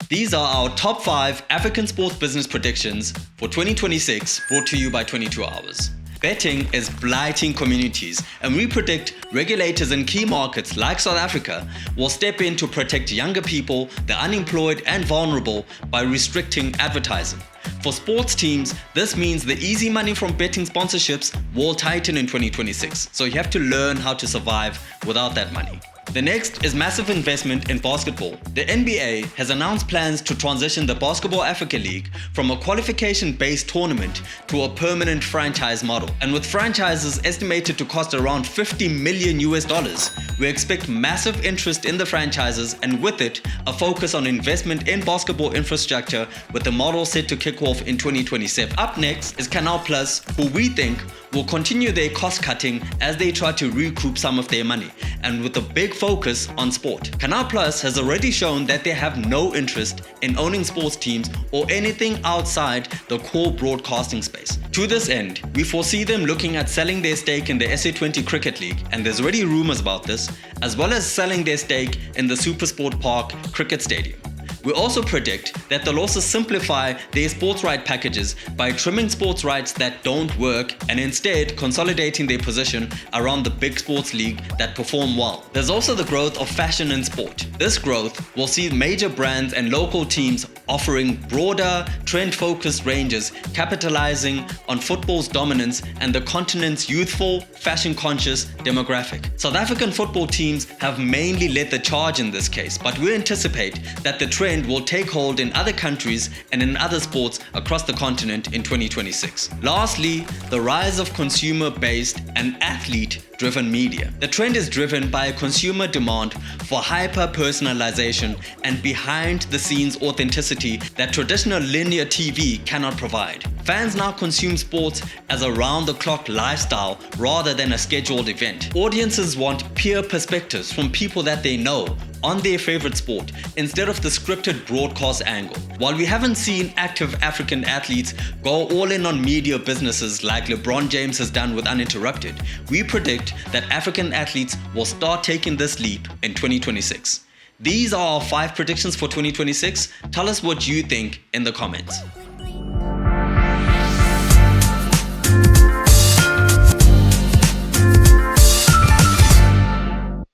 These are our top 5 African sports business predictions for 2026, brought to you by 22 Hours. Betting is blighting communities, and we predict regulators in key markets like South Africa will step in to protect younger people, the unemployed and vulnerable by restricting advertising. For sports teams, this means the easy money from betting sponsorships will tighten in 2026, so you have to learn how to survive without that money. The next is massive investment in basketball. The NBA has announced plans to transition the Basketball Africa League from a qualification-based tournament to a permanent franchise model. And with franchises estimated to cost around $50 million, we expect massive interest in the franchises, and with it, a focus on investment in basketball infrastructure, with the model set to kick off in 2027. Up next is Canal Plus, who we think will continue their cost cutting as they try to recoup some of their money, and with a big focus on sport. Canal Plus has already shown that they have no interest in owning sports teams or anything outside the core broadcasting space. To this end, we foresee them looking at selling their stake in the SA20 Cricket League, and there's already rumors about this, as well as selling their stake in the SuperSport Park Cricket Stadium. We also predict that they'll also simplify their sports right packages by trimming sports rights that don't work and instead consolidating their position around the big sports league that perform well. There's also the growth of fashion in sport. This growth will see major brands and local teams offering broader, trend-focused ranges, capitalizing on football's dominance and the continent's youthful, fashion-conscious demographic. South African football teams have mainly led the charge in this case, but we anticipate that the trend will take hold in other countries and in other sports across the continent in 2026. Lastly, the rise of consumer-based and athlete-driven media. The trend is driven by a consumer demand for hyper-personalization and behind-the-scenes authenticity that traditional linear TV cannot provide. Fans now consume sports as a round-the-clock lifestyle rather than a scheduled event. Audiences want peer perspectives from people that they know on their favorite sport instead of the scripted broadcast angle. While we haven't seen active African athletes go all in on media businesses like LeBron James has done with Uninterrupted, we predict that African athletes will start taking this leap in 2026. These are our 5 predictions for 2026. Tell us what you think in the comments.